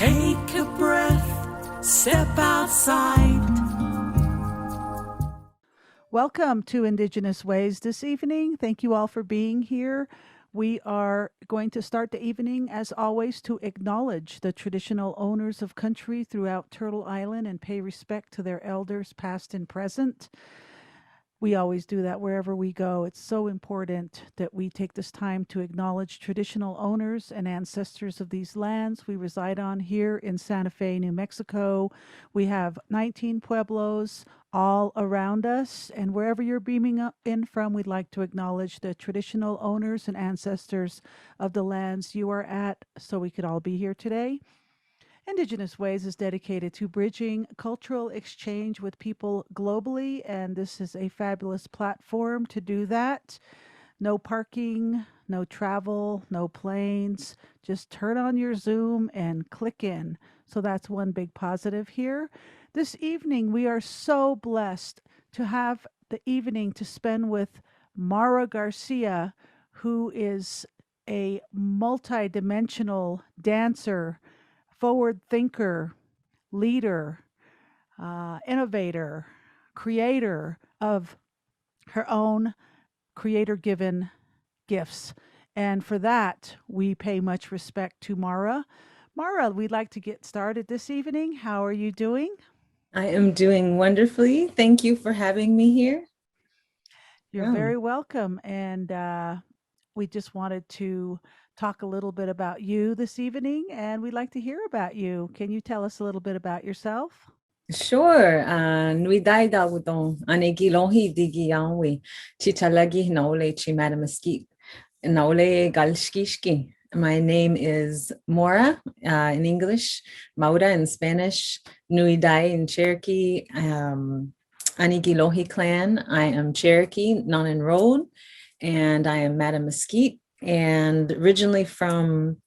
Take a breath, step outside. Welcome to Indigenous Ways this evening. Thank you all for being here. We are going to start the evening, as always, to acknowledge the traditional owners of country throughout Turtle Island and pay respect to their elders, past and present. We always do that wherever we go. It's so important that we take this time to acknowledge traditional owners and ancestors of these lands we reside on here in Santa Fe, New Mexico. We have 19 pueblos all around us, and wherever you're beaming in from, we'd like to acknowledge the traditional owners and ancestors of the lands you are at so we could all be here today. Indigenous Ways is dedicated to bridging cultural exchange with people globally, and this is a fabulous platform to do that. No parking, no travel, no planes. Just turn on your Zoom and click in. So that's one big positive here. This evening, we are so blessed to have the evening to spend with Maura Garcia, who is a multidimensional dancer, forward thinker, leader, innovator, creator of her own creator given gifts. And for that, we pay much respect to Maura. Maura, we'd like to get started this evening. How are you doing? I am doing wonderfully. Thank you for having me here. You're very welcome. And we just wanted to talk a little bit about you this evening, and we'd like to hear about you. Can you tell us a little bit about yourself? Sure. Nui dai da wudong anegi lohi digi yanwi chichalagi naole chi madamaski naole galshkishki. My name is Maura in English, Maura in Spanish, Nui Dai in Cherokee, Anigi Lohi clan. I am Cherokee, non-enrolled, and I am Madam Mesquite, and originally from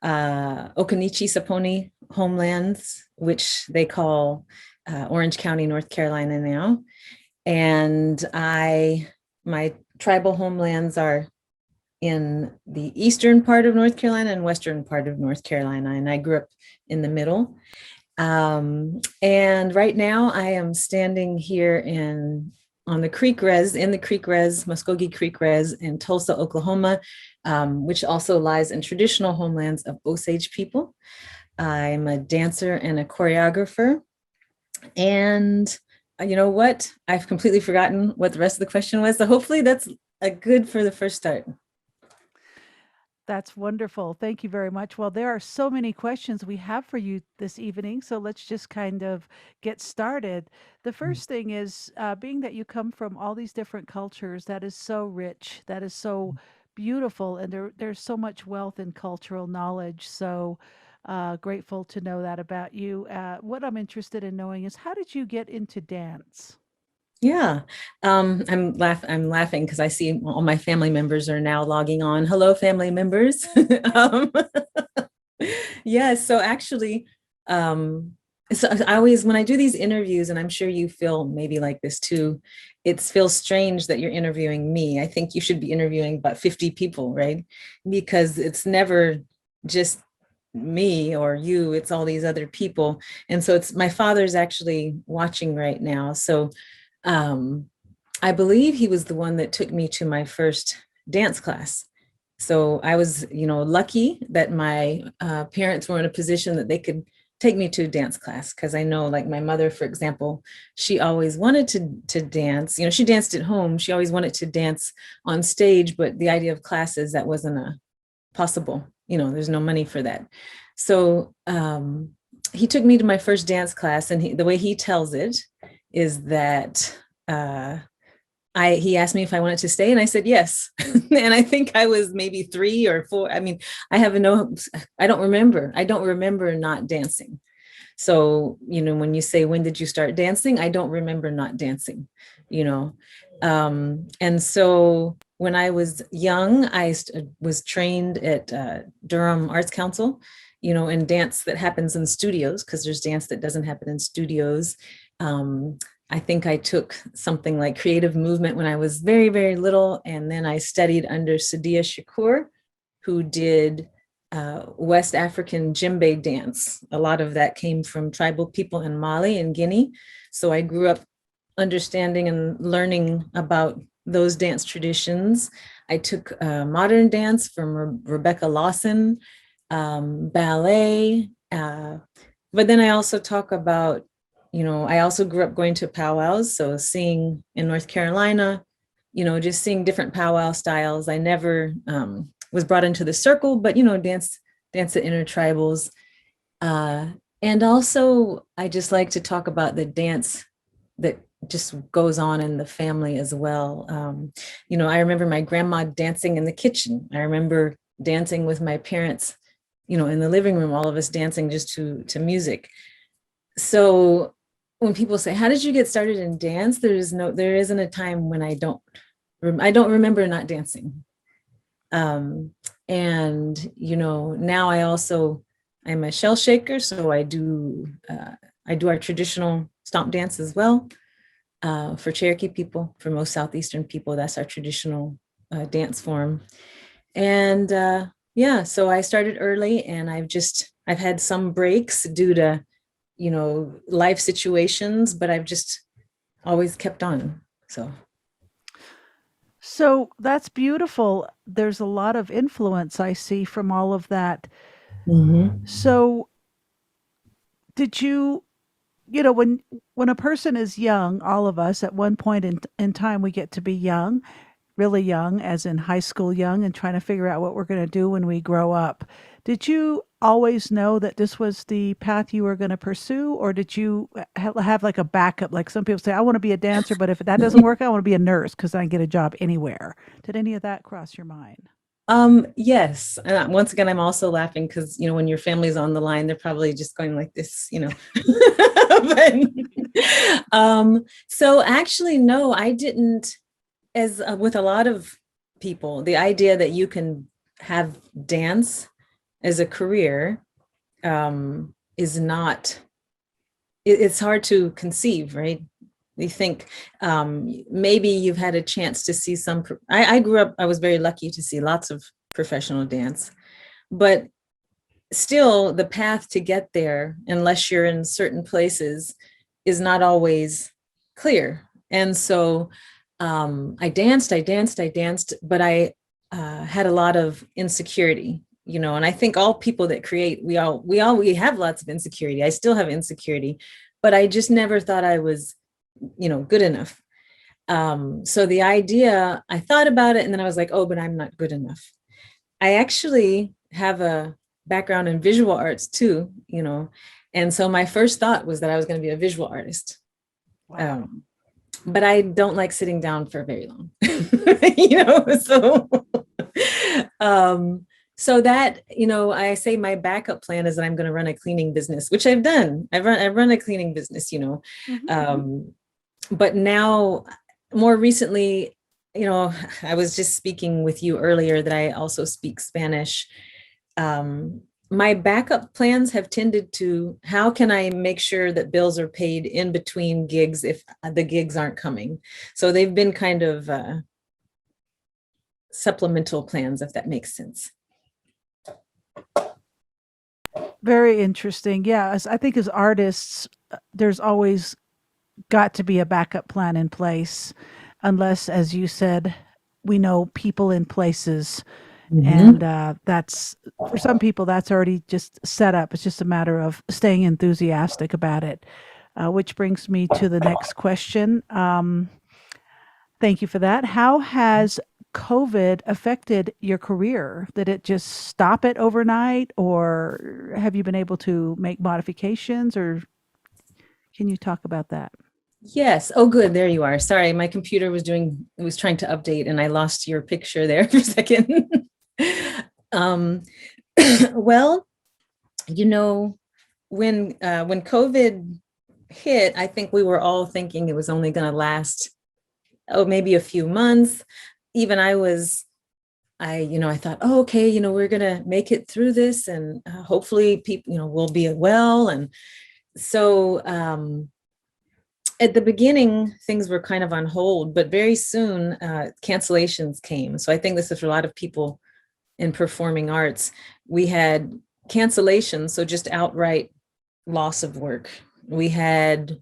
Occoneechee Saponi homelands, which they call Orange County, North Carolina now. And my tribal homelands are in the eastern part of North Carolina and western part of North Carolina, and I grew up in the middle. And right now I am standing here on the Creek Res, Muskogee Creek Res in Tulsa, Oklahoma, which also lies in traditional homelands of Osage people. I'm a dancer and a choreographer. And you know what? I've completely forgotten what the rest of the question was. So hopefully that's a good for the first start. That's wonderful. Thank you very much. Well, there are so many questions we have for you this evening, so let's just kind of get started. The first thing is, being that you come from all these different cultures, that is so rich, that is so beautiful, and there's so much wealth in cultural knowledge. So grateful to know that about you. What I'm interested in knowing is, how did you get into dance? Yeah, I'm laughing because I see all my family members are now logging on. Hello, family members. um, yeah, so actually, so I always, when I do these interviews, and I'm sure you feel maybe like this too, it feels strange that you're interviewing me. I think you should be interviewing about 50 people, right? Because it's never just me or you, it's all these other people. And so it's my father's actually watching right now. So I believe he was the one that took me to my first dance class. So I was, lucky that my parents were in a position that they could take me to a dance class. Because I know, like my mother, for example, she always wanted to dance. She danced at home. She always wanted to dance on stage, but the idea of classes, that wasn't possible. There's no money for that. So he took me to my first dance class, and the way he tells it is that he asked me if I wanted to stay, and I said yes. And I think I was maybe 3 or 4. I mean, I don't remember not dancing. So, when you say, when did you start dancing? I don't remember not dancing, and so when I was young, I was trained at Durham Arts Council, in dance that happens in studios, because there's dance that doesn't happen in studios. I think I took something like creative movement when I was very, very little. And then I studied under Sadia Shakur, who did West African djembe dance. A lot of that came from tribal people in Mali and Guinea. So I grew up understanding and learning about those dance traditions. I took modern dance from Rebecca Lawson, ballet, but then I also talk about, I also grew up going to powwows. So seeing in North Carolina, just seeing different powwow styles. I never was brought into the circle, but, dance the intertribals. And also I just like to talk about the dance that just goes on in the family as well. I remember my grandma dancing in the kitchen. I remember dancing with my parents, in the living room, all of us dancing just to music. So when people say, how did you get started in dance? There isn't a time when I don't remember not dancing. And, now I'm a shell shaker. So I do our traditional stomp dance as well. For Cherokee people, for most Southeastern people, that's our traditional dance form. And so I started early, and I've had some breaks due to, life situations, but I've just always kept on. So that's beautiful. There's a lot of influence I see from all of that. Mhm. So did you, when a person is young, all of us at one point in time, we get to be young, really young, as in high school young, and trying to figure out what we're going to do when we grow up. Did you always know that this was the path you were going to pursue, or did you have like a backup? Like some people say, I want to be a dancer, but if that doesn't work, I want to be a nurse because I can get a job anywhere. Did any of that cross your mind? Yes. And once again, I'm also laughing because, when your family's on the line, they're probably just going like this, but, so actually, no, I didn't, as with a lot of people, the idea that you can have dance as a career, is not, it's hard to conceive, right? You think maybe you've had a chance to see some, I grew up, I was very lucky to see lots of professional dance, but still the path to get there, unless you're in certain places, is not always clear. And so I danced, but I had a lot of insecurity, and I think all people that create, we have lots of insecurity. I still have insecurity, but I just never thought I was, good enough. So the idea, I thought about it, and then I was like, oh, but I'm not good enough. I actually have a background in visual arts too, and so my first thought was that I was going to be a visual artist. Wow. But I don't like sitting down for very long, so so that, I say my backup plan is that I'm going to run a cleaning business, which I've done. I've run a cleaning business, Mhm. but now more recently, I was just speaking with you earlier that I also speak Spanish. My backup plans have tended to, how can I make sure that bills are paid in between gigs if the gigs aren't coming? So they've been kind of supplemental plans, if that makes sense. Very interesting. Yeah, I think as artists, there's always got to be a backup plan in place, unless, as you said, we know people in places, and Mhm. that's for some people that's already just set up. It's just a matter of staying enthusiastic about it. Which brings me to the next question. Thank you for that. How has COVID affected your career? Did it just stop it overnight, or have you been able to make modifications, or can you talk about that? Yes. Oh, good. There you are. Sorry, my computer was trying to update and I lost your picture there for a second. um, well, you know, when COVID hit, I think we were all thinking it was only going to last, oh, maybe a few months. Even I thought, oh, okay, we're going to make it through this, and hopefully people, will be well. And so, at the beginning, things were kind of on hold, but very soon cancellations came. So I think this is for a lot of people in performing arts, we had cancellations, so just outright loss of work. We had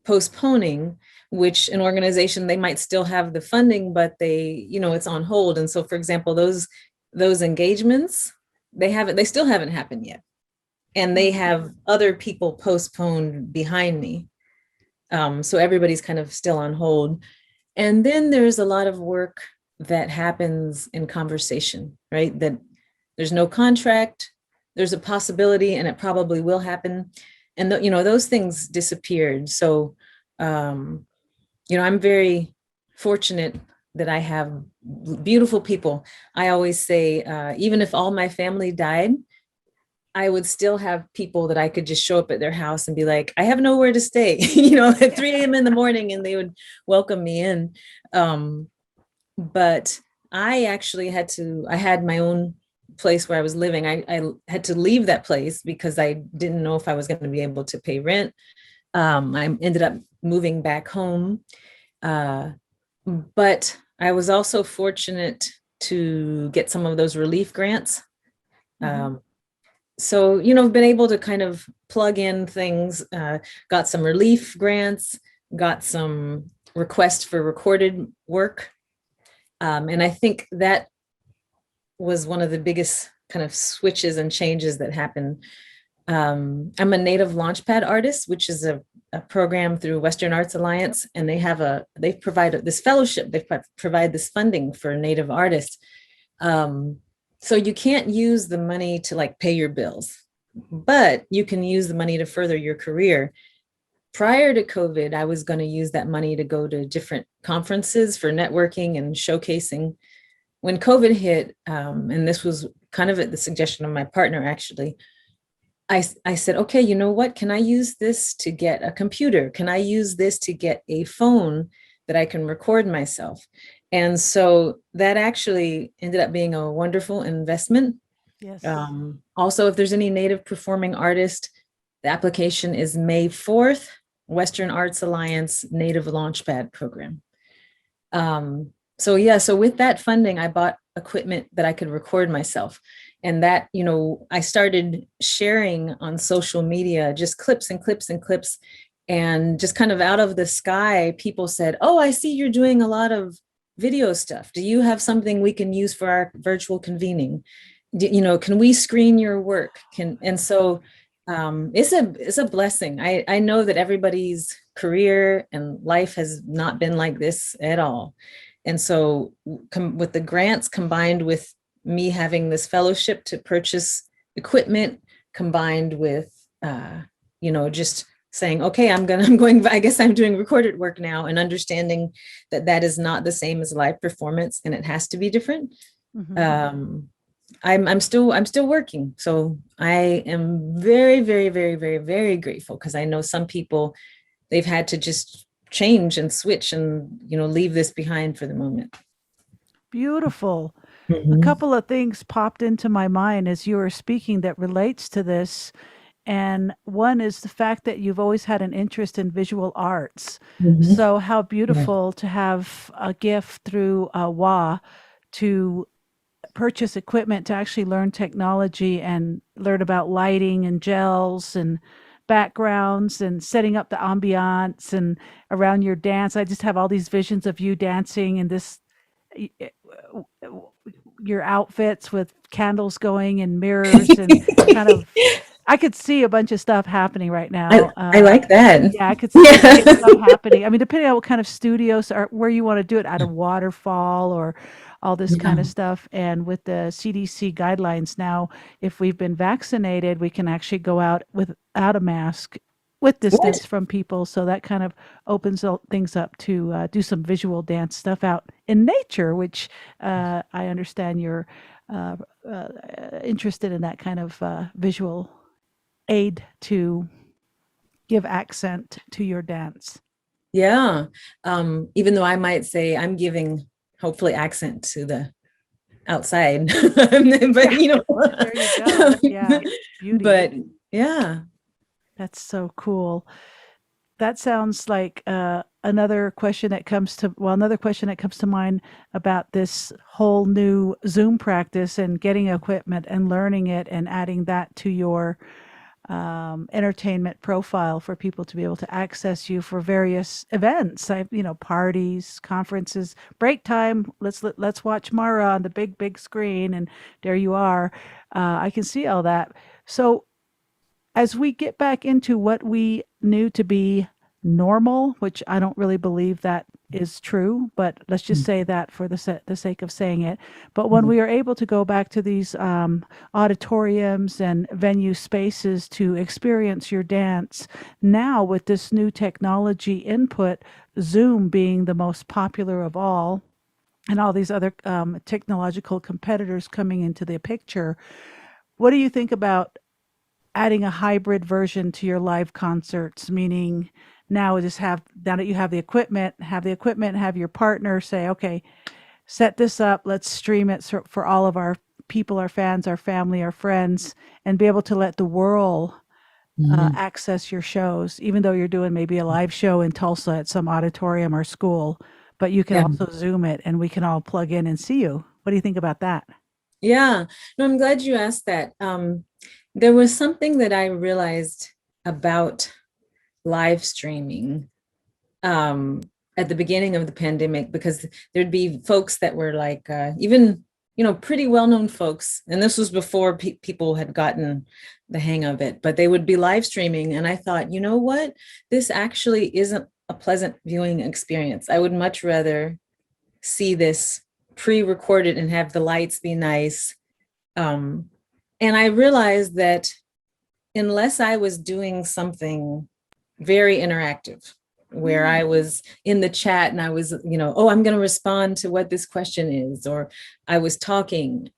postponing, which an organization, they might still have the funding, but it's on hold. And so, for example, those engagements, they still haven't happened yet. And they have other people postponed behind me. So everybody's kind of still on hold. And then there's a lot of work that happens in conversation, right? That there's no contract, there's a possibility, and it probably will happen. And those things disappeared. So, I'm very fortunate that I have beautiful people. I always say, even if all my family died, I would still have people that I could just show up at their house and be like, I have nowhere to stay, at 3 a.m. in the morning, and they would welcome me in. But I actually I had my own place where I was living. I had to leave that place because I didn't know if I was going to be able to pay rent. I ended up moving back home. But I was also fortunate to get some of those relief grants. So, I've been able to kind of plug in things, got some relief grants, got some requests for recorded work. And I think that was one of the biggest kind of switches and changes that happened. I'm a Native Launchpad artist, which is a program through Western Arts Alliance, and they provide this fellowship, they provide this funding for Native artists. So you can't use the money to like pay your bills, but you can use the money to further your career. Prior to COVID, I was going to use that money to go to different conferences for networking and showcasing. When COVID hit, and this was kind of at the suggestion of my partner, actually, I said, okay, you know what? Can I use this to get a computer? Can I use this to get a phone that I can record myself? And so that actually ended up being a wonderful investment. Yes. Also, if there's any Native performing artist, the application is May 4th, Western Arts Alliance Native Launchpad Program. So with that funding, I bought equipment that I could record myself. And that, I started sharing on social media, just clips and clips and clips. And just kind of out of the sky, people said, oh, I see you're doing a lot of video stuff. Do you have something we can use for our virtual convening? Can we screen your work? So it's a blessing. I know that everybody's career and life has not been like this at all. And so with the grants combined with me having this fellowship to purchase equipment, combined with, just saying, okay, I guess I'm doing recorded work now, and understanding that is not the same as live performance and it has to be different. I'm still working. So I am very, very, very, very, very grateful, because I know some people, they've had to just change and switch and, leave this behind for the moment. Beautiful. Mm-hmm. A couple of things popped into my mind as you were speaking that relates to this. And one is the fact that you've always had an interest in visual arts. Mm-hmm. So how beautiful to have a gift through WA to purchase equipment to actually learn technology and learn about lighting and gels and backgrounds and setting up the ambiance and around your dance. I just have all these visions of you dancing in this, your outfits with candles going and mirrors and kind of, I could see a bunch of stuff happening right now. I like that. Yeah, I could see stuff happening. I mean, depending on what kind of studios or where you want to do it, at a waterfall or all this kind of stuff. And with the CDC guidelines now, if we've been vaccinated, we can actually go out without a mask with distance from people. So that kind of opens things up to do some visual dance stuff out in nature, which I understand you're interested in, that kind of visual aid to give accent to your dance. Yeah. Even though I might say I'm giving hopefully accent to the outside, but there you go. Yeah. Beauty. But yeah. That's so cool. That sounds like another question that comes to, well, another question that comes to mind about this whole new Zoom practice and getting equipment and learning it and adding that to your entertainment profile for people to be able to access you for various events. Parties, conferences, break time. Let's watch Maura on the big screen, and there you are. I can see all that. So as we get back into what we knew to be normal, which I don't really believe that is true, but let's just say that for the sake of saying it. But when Mhm. we are able to go back to these auditoriums and venue spaces to experience your dance, now with this new technology input, Zoom being the most popular of all, and all these other technological competitors coming into the picture, what do you think about adding a hybrid version to your live concerts, meaning now that you have the equipment, have your partner say, okay, set this up, let's stream it for all of our people, our fans, our family, our friends, and be able to let the world Mhm. access your shows, even though you're doing maybe a live show in Tulsa at some auditorium or school, but you can Yeah. also Zoom it and we can all plug in and see you. What do you think about that? Yeah. No, I'm glad you asked that. There was something that I realized about live streaming um, at the beginning of the pandemic, because there'd be folks that were like, even, pretty well-known folks. And this was before people had gotten the hang of it, but they would be live streaming. And I thought, you know what? This actually isn't a pleasant viewing experience. I would much rather see this pre-recorded and have the lights be nice. Um, and I realized that unless I was doing something very interactive, where I Mm. was in the chat and I was, oh, I'm going to respond to what this question is, or I was talking.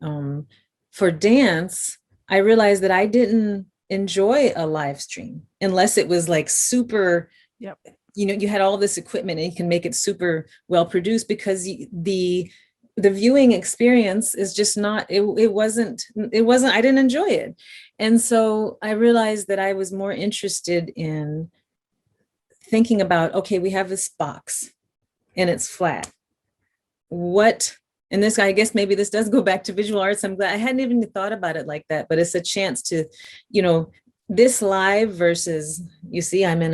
For dance, I realized that I didn't enjoy a live stream unless it was like super, Yep. you had all this equipment and you can make it super well produced, because the viewing experience is just not, it wasn't, I didn't enjoy it. And so I realized that I was more interested in thinking about, okay, we have this box and it's flat. What, and this, I guess maybe this does go back to visual arts. I'm glad I hadn't even thought about it like that, but it's a chance to, you know, this live versus, you see, I'm in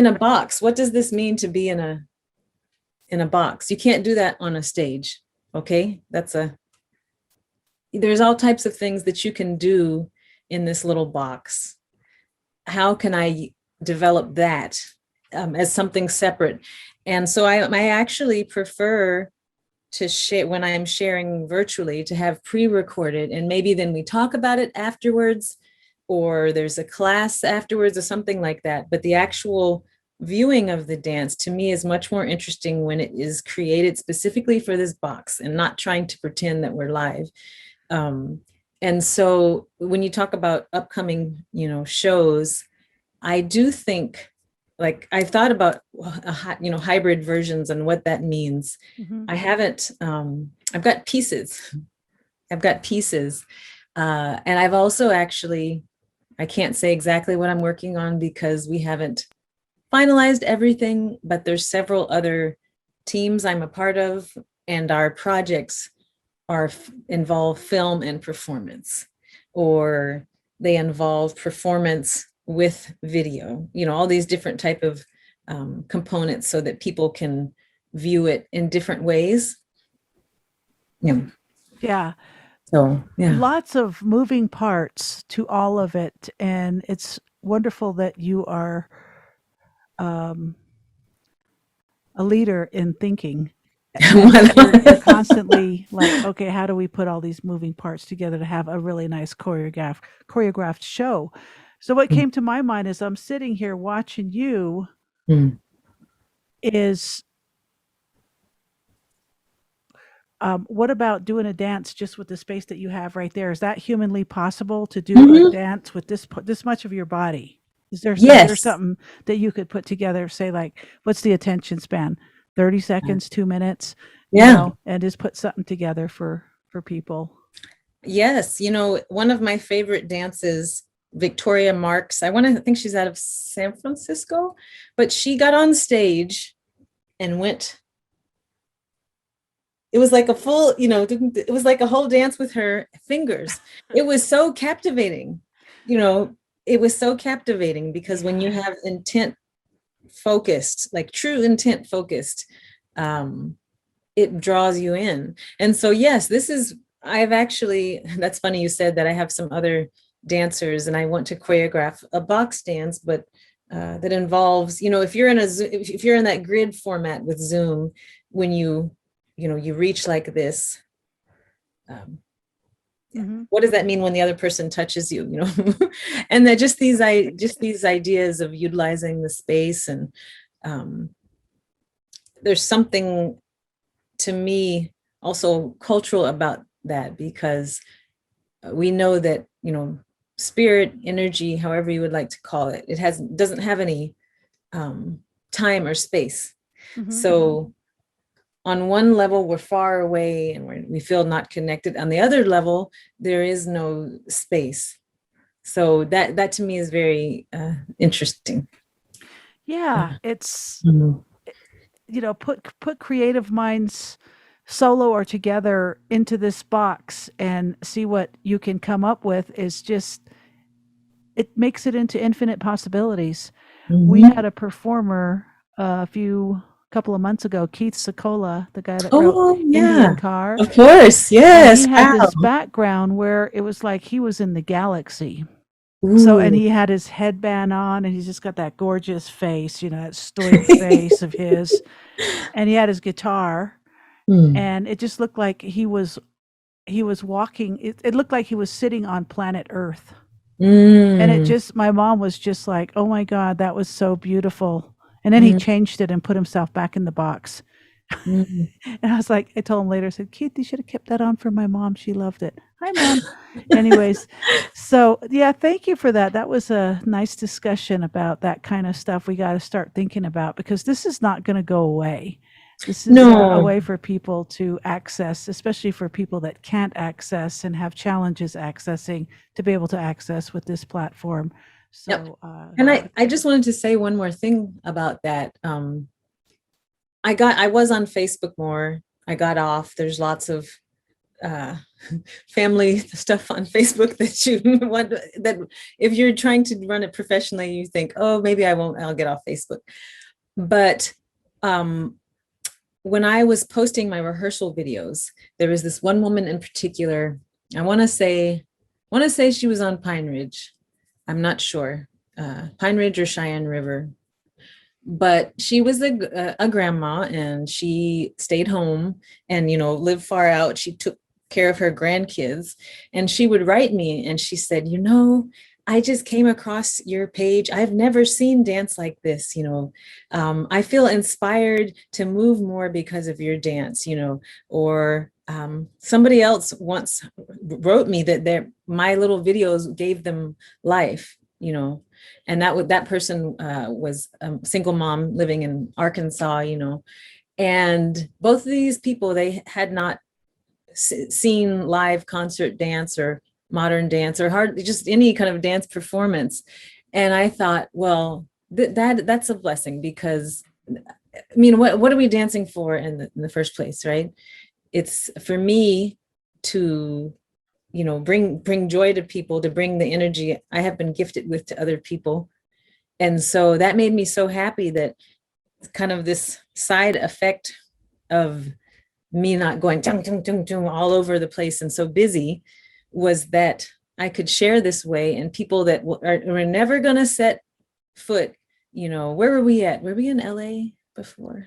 a box. What does this mean to be in a box? You can't do that on a stage. Okay. There's all types of things that you can do in this little box. How can I develop that as something separate? And so I actually prefer to share, when I'm sharing virtually, to have pre-recorded, and maybe then we talk about it afterwards, or there's a class afterwards or something like that. But the actual viewing of the dance to me is much more interesting when it is created specifically for this box and not trying to pretend that we're live. Um, and so when you talk about upcoming, shows, I do think, like, I've thought about hybrid versions and what that means. Mm-hmm. I haven't. I've got pieces. I've got pieces, and I've also actually. I can't say exactly what I'm working on because we haven't finalized everything, but there's several other teams I'm a part of, and our projects involve film and performance, or they involve performance with video, all these different type of components so that people can view it in different ways. Yeah. Yeah. So, yeah. Lots of moving parts to all of it, and it's wonderful that you are um, a leader in thinking, that you're constantly like, okay, how do we put all these moving parts together to have a really nice choreographed show? So what came to my mind as I'm sitting here watching you Mm. is, what about doing a dance just with the space that you have right there? Is that humanly possible to do a Mhm. dance with this much of your body? Is there Yes. something that you could put together, say like, what's the attention span? 30 seconds, 2 minutes, Yeah. and just put something together for people. Yes. One of my favorite dances Victoria Marks. I think she's out of San Francisco, but she got on stage and went. It was like a full, it was like a whole dance with her fingers. It was so captivating, it was so captivating because when you have intent focused, like true intent focused, it draws you in. And so, yes, that's funny you said that. I have some other dancers and I want to choreograph a box dance, but that involves, if you're in that grid format with Zoom, when you reach like this, what does that mean when the other person touches you, and that just these ideas of utilizing the space. And there's something to me also cultural about that, because we know that, spirit, energy, however you would like to call it, doesn't have any time or space. So on one level, we're far away and we feel not connected. On the other level, there is no space. So that to me is very interesting. Yeah, it's put creative minds solo or together into this box and see what you can come up with. Is just, it makes it into infinite possibilities. We had a performer a couple of months ago, Keith Secola, the guy that wrote Indian Car. Of course, yes. And he had this background where it was like he was in the galaxy. So, and he had his headband on, and he's just got that gorgeous face, that stoic face of his. And he had his guitar, and it just looked like he was walking. It looked like he was sitting on planet Earth. And my mom was just like, oh my God, that was so beautiful. And then he changed it and put himself back in the box. And I was like, I told him later, I said, Keith, you should have kept that on for my mom. She loved it. Hi, Mom. Anyways, so yeah, thank you for that. That was a nice discussion about that kind of stuff we got to start thinking about, because this is not going to go away. This is a way for people to access, especially for people that can't access and have challenges accessing, to be able to access with this platform. So, and I just wanted to say one more thing about that. I was on Facebook more. I got off. There's lots of family stuff on Facebook that you want, that if you're trying to run it professionally, you think, oh, maybe I'll get off Facebook. But when I was posting my rehearsal videos, there was this one woman in particular. I want to say she was on Pine Ridge. I'm not sure, Pine Ridge or Cheyenne River, but she was a grandma, and she stayed home and, lived far out. She took care of her grandkids, and she would write me and she said, I just came across your page. I've never seen dance like this. I feel inspired to move more because of your dance, or somebody else once wrote me that my little videos gave them life, and that person was a single mom living in Arkansas, and both of these people, they had not seen live concert dance or modern dance or hardly just any kind of dance performance. And I thought, well, that's a blessing, because what are we dancing for in the first place, right? It's for me to, bring joy to people, to bring the energy I have been gifted with to other people. And so that made me so happy that kind of this side effect of me not going tung, tung, tung, tung, all over the place and so busy was that I could share this way, and people that are never going to set foot, where were we at? Were we in LA before?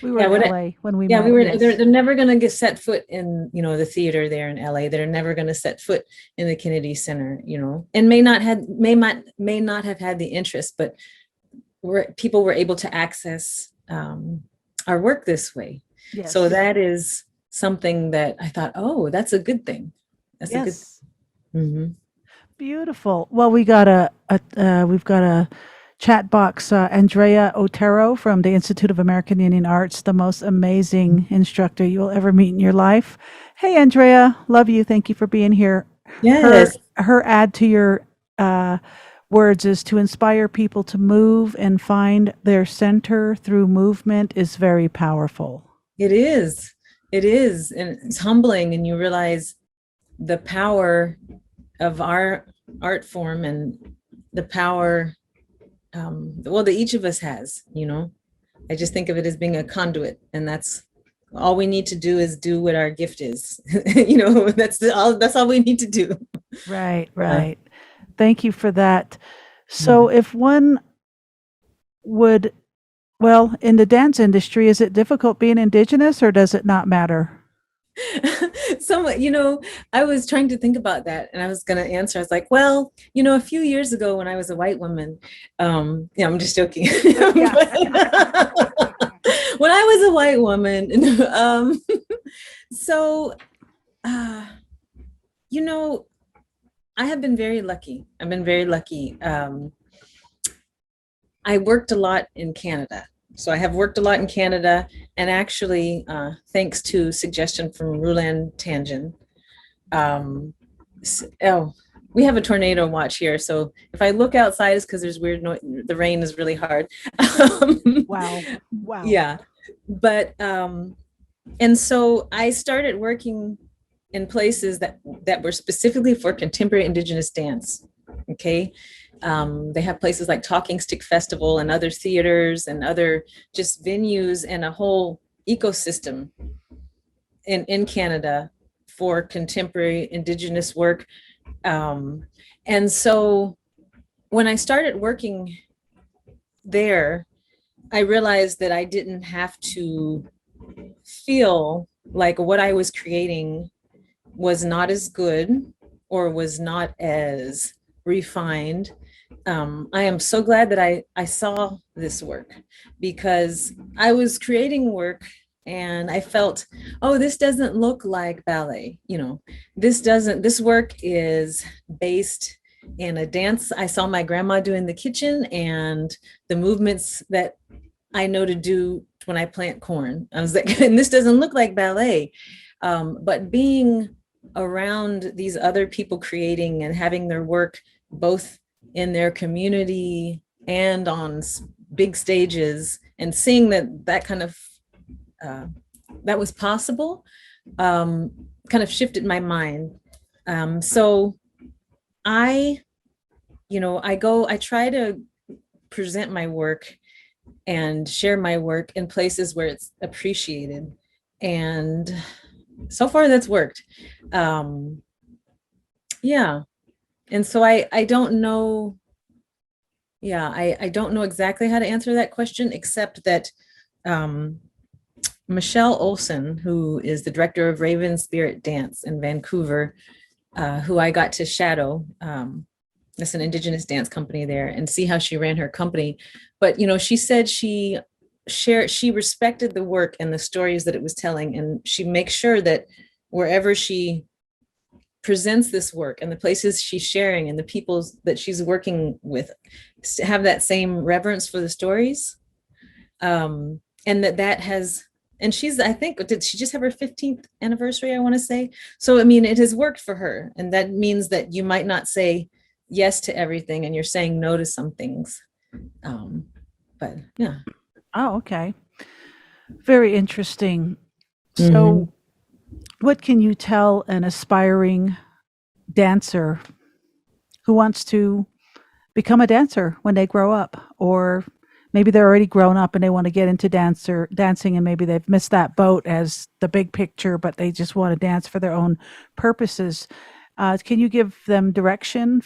We were in LA when we met. We were. Yes. They're never going to get set foot in, the theater there in LA. They're never going to set foot in the Kennedy Center, and may not have had the interest, but people were able to access our work this way. Yes. So that is something that I thought, oh, that's a good thing. That's a good. Mm-hmm. Beautiful. Well, we've got a chat box. Andrea Otero from the Institute of American Indian Arts, the most amazing instructor you will ever meet in your life. Hey, Andrea, love you. Thank you for being here. Yes. Her ad to your uh, words is to inspire people to move and find their center through movement is very powerful. It is. It is. And it's humbling. And you realize the power of our art form and the power, that each of us has, I just think of it as being a conduit, and that's all we need to do is do what our gift is. That's all we need to do. Right, Yeah. right. Thank you for that. So, if one would, well, in the dance industry, is it difficult being Indigenous or does it not matter? So, I was trying to think about that, and I was going to answer. I was like, well, a few years ago when I was a white woman, yeah, I'm just joking. Yeah. When I was a white woman, so, uh, I have been very lucky. I've been very lucky. I worked a lot in Canada. So I have worked a lot in Canada, and actually, thanks to suggestion from Ruland Tangen, we have a tornado watch here. So if I look outside, it's because there's weird noise. The rain is really hard. Wow. Wow. Yeah. But, and so I started working in places that were specifically for contemporary Indigenous dance. Okay. They have places like Talking Stick Festival and other theaters and other just venues and a whole ecosystem in Canada for contemporary Indigenous work. And so when I started working there, I realized that I didn't have to feel like what I was creating was not as good or was not as refined. I am so glad that I saw this work, because I was creating work and I felt, oh, this doesn't look like ballet. This work is based in a dance I saw my grandma do in the kitchen and the movements that I know to do when I plant corn. I was like, and this doesn't look like ballet. But being around these other people creating and having their work both in their community and on big stages, and seeing that kind of that was possible, kind of shifted my mind. So I try to present my work and share my work in places where it's appreciated, and so far that's worked. Yeah. And so I don't know. Yeah, I don't know exactly how to answer that question, except that Michelle Olson, who is the director of Raven Spirit Dance in Vancouver, who I got to shadow, that's an Indigenous dance company there, and see how she ran her company. But, she said she respected the work and the stories that it was telling, and she makes sure that wherever she presents this work and the places she's sharing and the people that she's working with have that same reverence for the stories. And that has, and I think, did she just have her 15th anniversary, I want to say? So, it has worked for her. And that means that you might not say yes to everything and you're saying no to some things. But yeah. Oh, okay. Very interesting. Mm-hmm. So, what can you tell an aspiring dancer who wants to become a dancer when they grow up? Or maybe they're already grown up and they want to get into dancing, and maybe they've missed that boat as the big picture, but they just want to dance for their own purposes. Can you give them direction,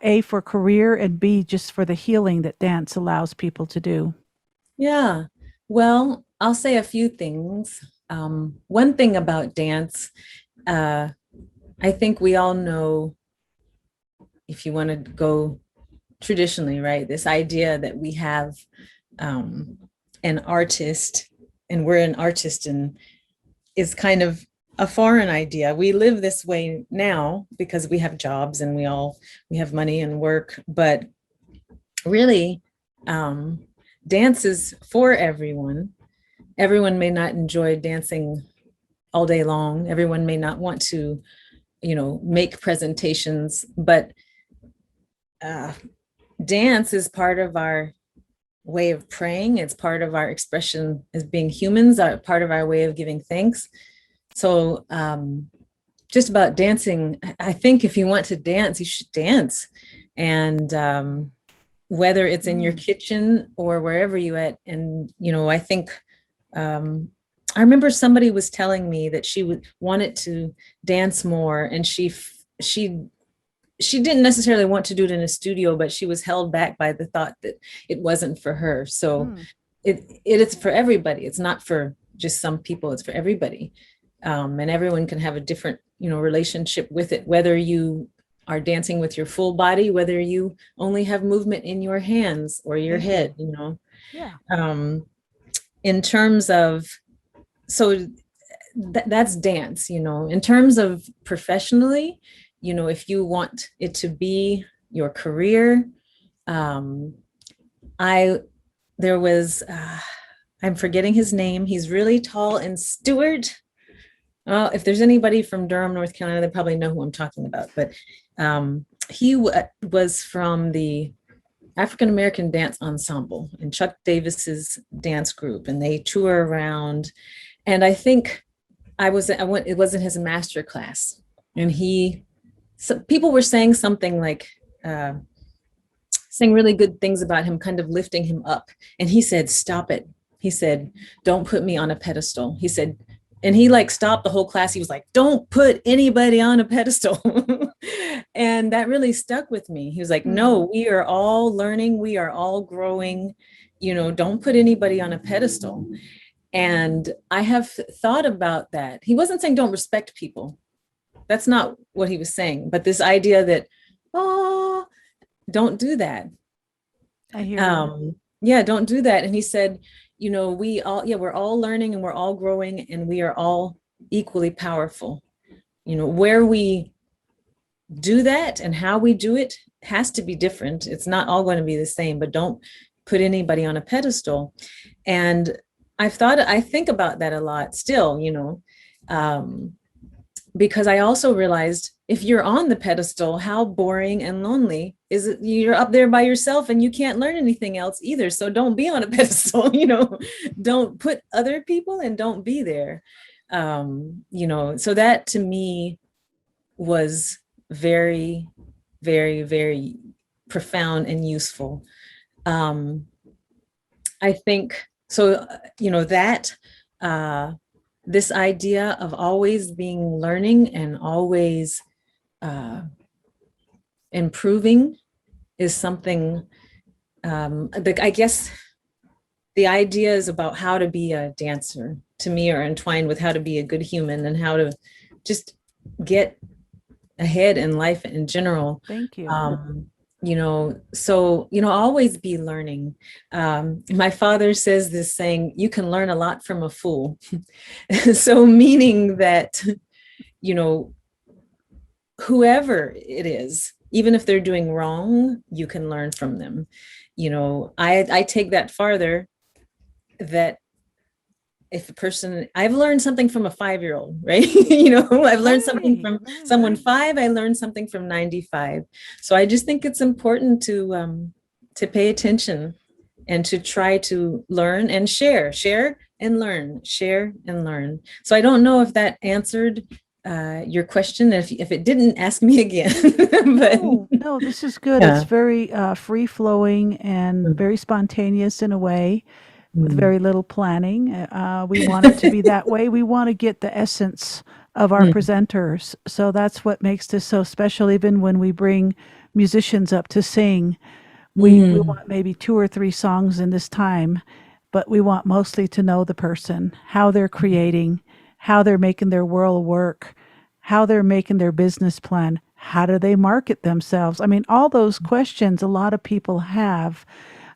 A, for career, and B, just for the healing that dance allows people to do? Yeah. Well, I'll say a few things. One thing about dance, I think we all know, if you want to go traditionally, right, this idea that we have an artist, and we're an artist, and is kind of a foreign idea. We live this way now because we have jobs and we have money and work, but really, dance is for everyone. Everyone may not enjoy dancing all day long. Everyone may not want to, make presentations, but uh, dance is part of our way of praying. It's part of our expression as being humans, part of our way of giving thanks. So just about dancing, I think if you want to dance, you should dance. And whether it's in your kitchen or wherever you at. And, I think, I remember somebody was telling me that she wanted to dance more, and she didn't necessarily want to do it in a studio, but she was held back by the thought that it wasn't for her. So it's for everybody. It's not for just some people, it's for everybody. And everyone can have a different, relationship with it, whether you are dancing with your full body, whether you only have movement in your hands or your head, Yeah. In terms of, so that's dance, in terms of professionally, if you want it to be your career, there was, I'm forgetting his name. He's really tall, and Stewart. Well, if there's anybody from Durham, North Carolina, they probably know who I'm talking about, but he was from the African American Dance Ensemble and Chuck Davis's dance group, and they tour around. And I think it was in his master class, and so people were saying something like, saying really good things about him, kind of lifting him up. And he said, "Stop it." He said, "Don't put me on a pedestal." He said, and he stopped the whole class. He was like, "Don't put anybody on a pedestal." And that really stuck with me. He was like, "No, we are all learning. We are all growing. Don't put anybody on a pedestal." And I have thought about that. He wasn't saying don't respect people. That's not what he was saying. But this idea that, don't do that. I hear you. Yeah, don't do that. And he said, we're all learning, and we're all growing, and we are all equally powerful. Where we do that and how we do it has to be different. It's not all going to be the same, but don't put anybody on a pedestal. And I think about that a lot still, because I also realized if you're on the pedestal, how boring and lonely is it? You're up there by yourself and you can't learn anything else either. So don't be on a pedestal, don't put other people and don't be there. So that to me was very, very, very profound and useful. I think, so, that this idea of always being learning and always improving is something, I guess the ideas about how to be a dancer to me are entwined with how to be a good human and how to just get ahead in life in general. Thank you. So, always be learning. My father says this saying, you can learn a lot from a fool. So meaning that, whoever it is, even if they're doing wrong, you can learn from them. I take that farther, that if a person, I've learned something from a 5-year-old, right? I've learned something from someone 5, I learned something from 95. So I just think it's important to pay attention and to try to learn and share and learn. So I don't know if that answered your question. If it didn't, ask me again. But no, this is good. Yeah. It's very free flowing and very spontaneous in a way, with very little planning. We want it to be that way. We want to get the essence of our presenters. So that's what makes this so special. Even when we bring musicians up to sing, we want maybe 2 or 3 songs in this time, but we want mostly to know the person, how they're creating, how they're making their world work, how they're making their business plan, how do they market themselves? I mean, all those questions a lot of people have.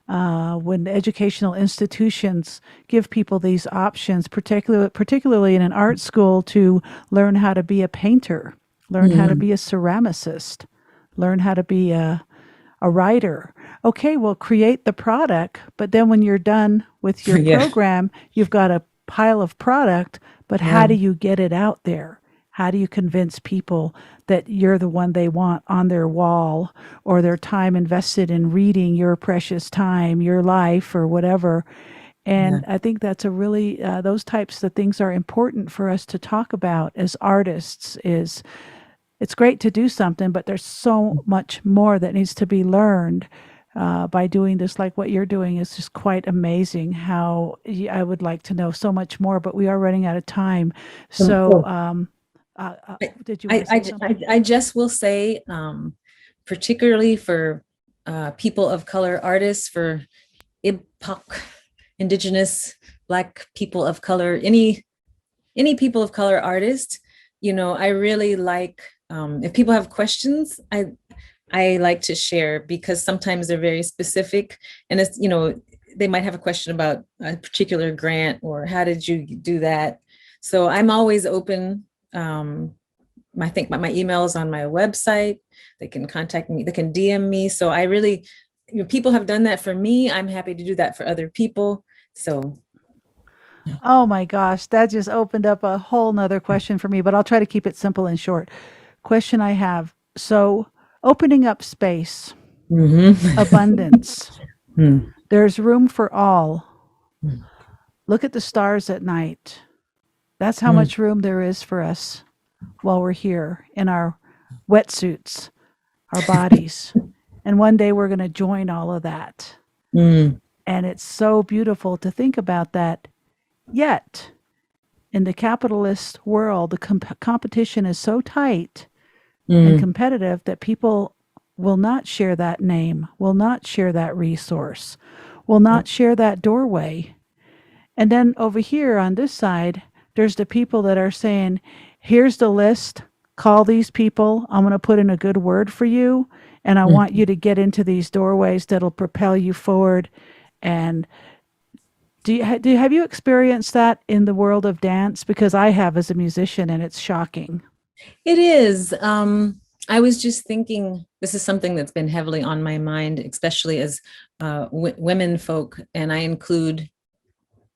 When educational institutions give people these options, particularly in an art school, to learn how to be a painter, learn how to be a ceramicist, learn how to be a writer. Okay, well, create the product, but then when you're done with your program, you've got a pile of product, but how do you get it out there? How do you convince people that you're the one they want on their wall, or their time invested in reading your precious time, your life, or whatever? Yeah. And I think that's a really, those types of things are important for us to talk about as artists. Is it's great to do something, but there's so much more that needs to be learned by doing this. Like what you're doing is just quite amazing. How I would like to know so much more, but we are running out of time. So, Well, did you want to say something? I just will say, particularly for people of color artists, for IBPOC, Indigenous, Black people of color, any people of color artist, I really like, if people have questions, I like to share, because sometimes they're very specific, and it's, they might have a question about a particular grant, or how did you do that? So I'm always open. I think my email is on my website. They can contact me, they can DM me. So I really, people have done that for me. I'm happy to do that for other people. So Oh my gosh, that just opened up a whole nother question for me, but I'll try to keep it simple and short. Question I have. So, opening up space, abundance, Mm, there's room for all. mm, Look at the stars at night. That's how mm, much room there is for us while we're here in our wetsuits, our bodies. And one day we're going to join all of that. mm, And it's so beautiful to think about that. Yet, in the capitalist world, the competition is so tight and mm, competitive that people will not share that name, will not share that resource, will not share that doorway. And then over here on this side, there's the people that are saying, here's the list, call these people. I'm going to put in a good word for you. And I want you mm. to get into these doorways that'll propel you forward. And have you experienced that in the world of dance? Because I have as a musician, and it's shocking. It is. I was just thinking, this is something that's been heavily on my mind, especially as women folk, and I include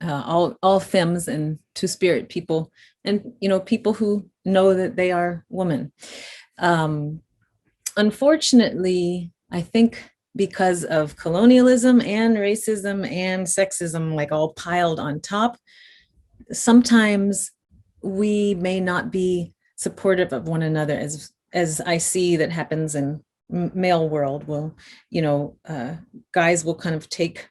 all femmes and two-spirit people, and people who know that they are women. Um, Unfortunately, I think because of colonialism and racism and sexism, like all piled on top, sometimes we may not be supportive of one another, as I see that happens in male world. Will, guys will kind of take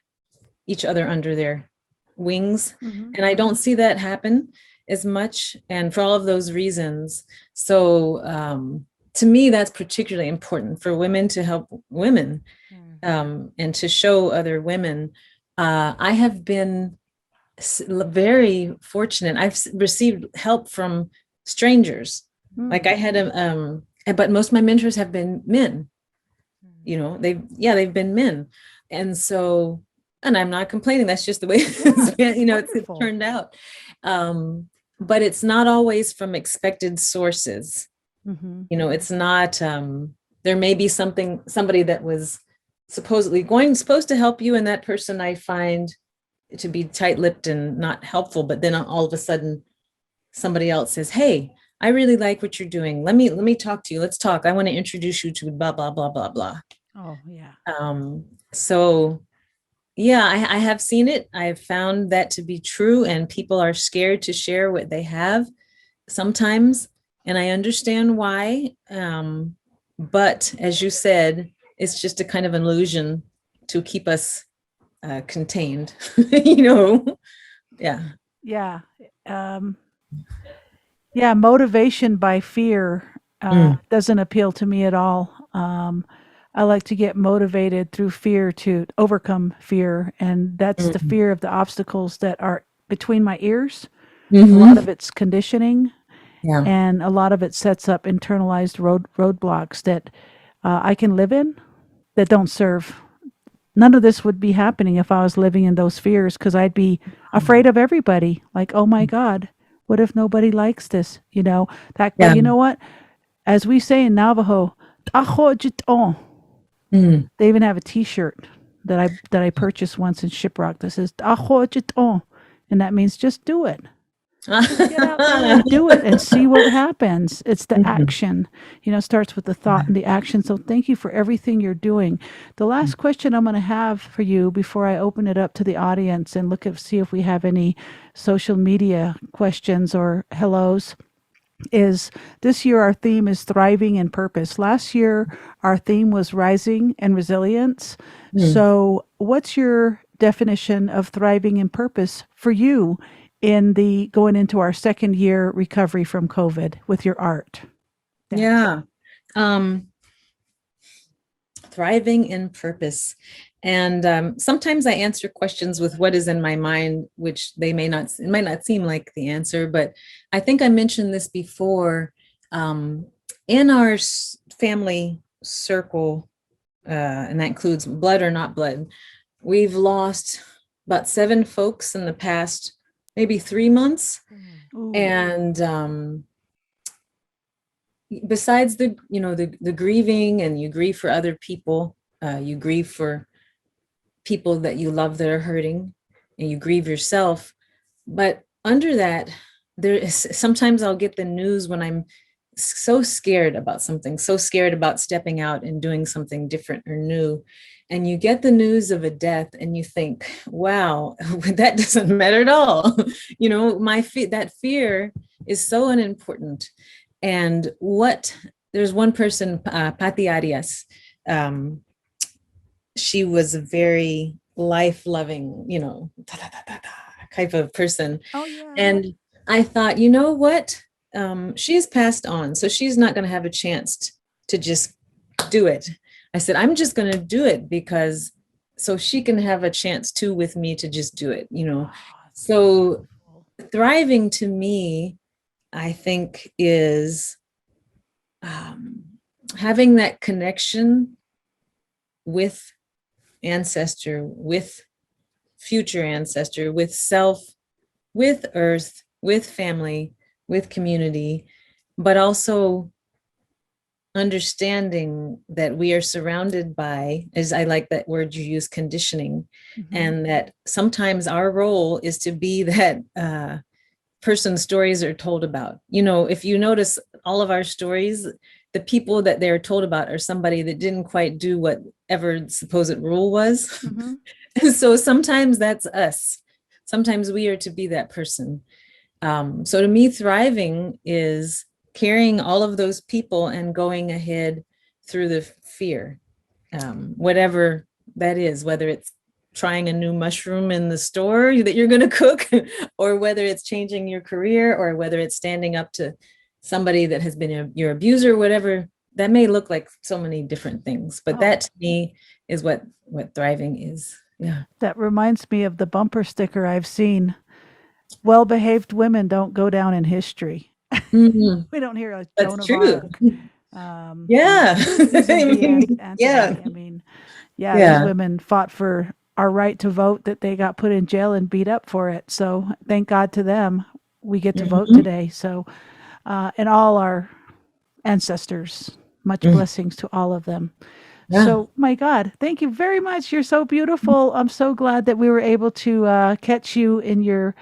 each other under their wings, Mm-hmm. and I don't see that happen as much, and for all of those reasons. So to me, that's particularly important, for women to help women, and to show other women. I have been very fortunate. I've received help from strangers. Like I had but most of my mentors have been men. They've been men, and so, and I'm not complaining. That's just the way it's turned out. But it's not always from expected sources. Mm-hmm. It's not. There may be somebody that was supposed to help you, and that person I find to be tight-lipped and not helpful, but then all of a sudden somebody else says, hey, I really like what you're doing, let me talk to you, let's talk, I want to introduce you to blah blah blah blah blah. Oh, yeah. So yeah, I have seen it. I've found that to be true, and people are scared to share what they have sometimes, and I understand why. But as you said, it's just a kind of illusion to keep us contained. Yeah. Yeah. Um, yeah. Motivation by fear Mm, doesn't appeal to me at all. I like to get motivated through fear to overcome fear. And that's the mm, fear of the obstacles that are between my ears. A lot of mhm. it's conditioning, Yeah. and a lot of it sets up internalized roadblocks that I can live in that don't serve. None of this would be happening if I was living in those fears, because I'd be afraid of everybody. Like, oh my God, what if nobody likes this? But Yeah. you know what? As we say in Navajo, "Taho jiton." Mm, They even have a T-shirt that I purchased once in Shiprock that says "Taho jiton," and that means just do it. Just get out there and do it and see what happens. It's the Mhm. action, starts with the thought and the action. So thank you for everything you're doing. The last question I'm going to have for you before I open it up to the audience and see if we have any social media questions or hellos is this year our theme is thriving in purpose. Last year our theme was rising and resilience. Mm. So what's your definition of thriving in purpose for you in the going into our second year recovery from COVID with your art? Dance. Yeah. Um, Thriving in purpose. And sometimes I answer questions with what is in my mind, which it might not seem like the answer, but I think I mentioned this before. Um, in our family circle, and that includes blood or not blood, we've lost about 7 folks in the past maybe 3 months. Ooh. And besides the grieving, and you grieve for other people, you grieve for people that you love that are hurting, and you grieve yourself. But under that, there is sometimes I'll get the news when I'm so scared about something, so scared about stepping out and doing something different or new. And you get the news of a death and you think, wow, that doesn't matter at all. That fear is so unimportant. And there's one person, Pati Arias, she was a very life-loving, type of person. Oh yeah. And I thought, you know what? She's passed on, so she's not going to have a chance to just do it. I said, I'm just going to do it because so she can have a chance too with me to just do it, So thriving to me, I think, is having that connection with ancestor, with future ancestor, with self, with earth, with family, with community, but also understanding that we are surrounded by, as I like that word you use, conditioning, and that sometimes our role is to be that person stories are told about. If you notice all of our stories, the people that they're told about are somebody that didn't quite do whatever the supposed rule was. So sometimes that's us. Sometimes we are to be that person. So to me, thriving is carrying all of those people and going ahead through the fear, whatever that is, whether it's trying a new mushroom in the store that you're going to cook, or whether it's changing your career, or whether it's standing up to somebody that has been your abuser, whatever that may look like, so many different things. But that to me is what thriving is. Yeah. That reminds me of the bumper sticker I've seen. Well-behaved women don't go down in history. Mhm. We don't hear like Joan That's of true. Arc. Yeah. Susan B. Anthony. Yeah. I mean, these Yeah. women fought for our right to vote that they got put in jail and beat up for it. So thank God to them, we get to vote Mhm. today. So, and all our ancestors, much Mhm. blessings to all of them. Yeah. So, my God, thank you very much. You're so beautiful. I'm so glad that we were able to catch you in your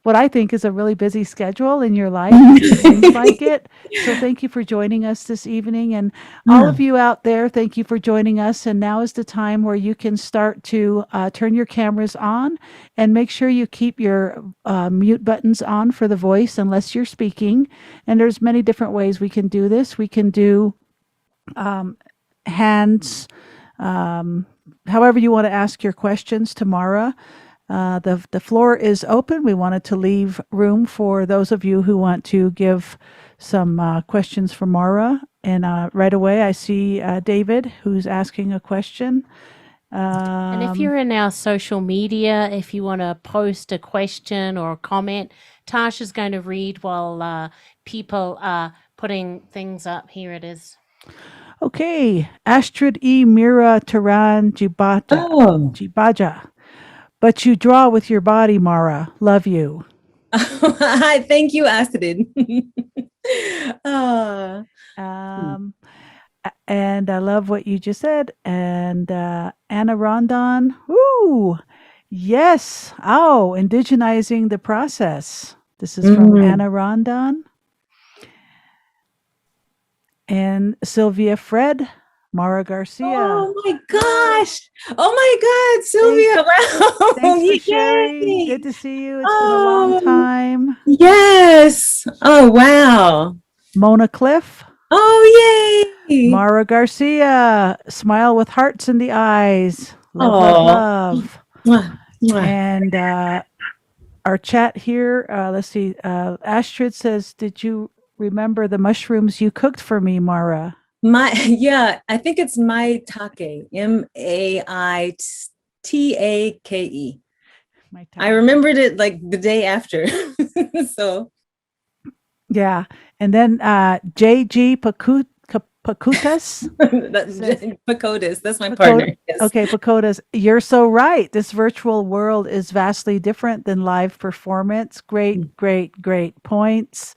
what I think is a really busy schedule in your life. It seems like it. So thank you for joining us this evening. And all of Oh, you out there, thank you for joining us. And now is the time where you can start to turn your cameras on and make sure you keep your mute buttons on for the voice unless you're speaking. And there's many different ways we can do this. We can do hands, however you want to ask your questions to Maura. The floor is open. We wanted to leave room for those of you who want to give some questions for Maura. And right away, I see David who's asking a question. And if you're in our social media, if you want to post a question or a comment, Tasha's going to read while people are putting things up. Here it is. Okay, Astrid E. Mira Taran oh. Jibaja. But you draw with your body, Maura. Love you. Hi, thank you, Astrid. Ah. And I love what you just said. And Anna Rondon, woo! Yes. Oh, indigenizing the process. This is from Mm. Anna Rondon and Sylvia Fred, Maura Garcia. Oh my gosh. Oh my God, Thanks. Sylvia. Wow. Thanks for sharing. Good Yay. to see you. It's been a long Oh, time. yes. Oh, wow. Mona Cliff, Oh, yay. Maura Garcia, smile with hearts in the eyes. Love, love, Oh, love. mwah, mwah. And our chat here, let's see. Astrid says, did you remember the mushrooms you cooked for me, Mara? Yeah, I think it's maitake, Maitake. My I time. remembered it like the day after. So Yeah. And then JG Pakutas that's says, Pakodas. That's my Pakoda. partner. Yes. Okay, Pakodas, you're so right. This virtual world is vastly different than live performance. Great, great, great points.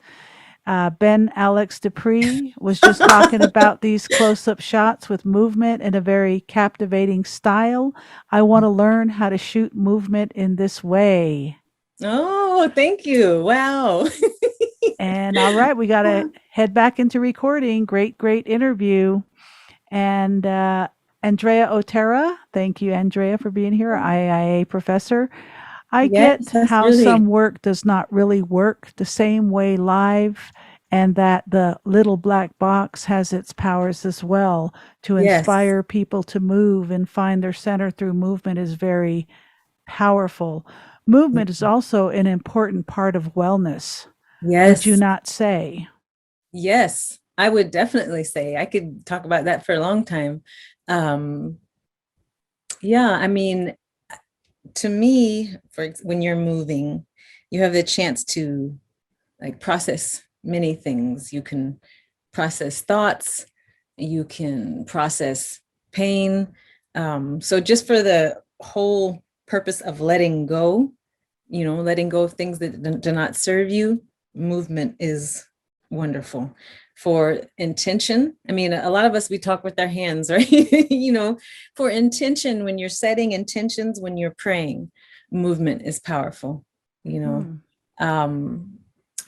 Ben Alex Dupree was just talking about these close up shots with movement in a very captivating style. I want to learn how to shoot movement in this way. Oh, thank you. Wow. And all right, we got to head back into recording. Great, great interview. And Andrea Otero, thank you, Andrea, for being here, IIA professor. I Yes, get that's how really some work does not really work the same way live, and that the little black box has its powers as well. To yes. inspire people to move and find their center through movement is very powerful. Movement is also an important part of wellness. Would you Yes. not say? Yes. I would definitely say I could talk about that for a long time. Um, yeah, I mean, to me, when you're moving, you have the chance to like process many things. You can process thoughts, you can process pain. So just for the whole purpose of letting go, letting go of things that do not serve you, movement is wonderful. For intention, I mean, a lot of us, we talk with our hands, right? For intention, when you're setting intentions, when you're praying, movement is powerful, you know. Um,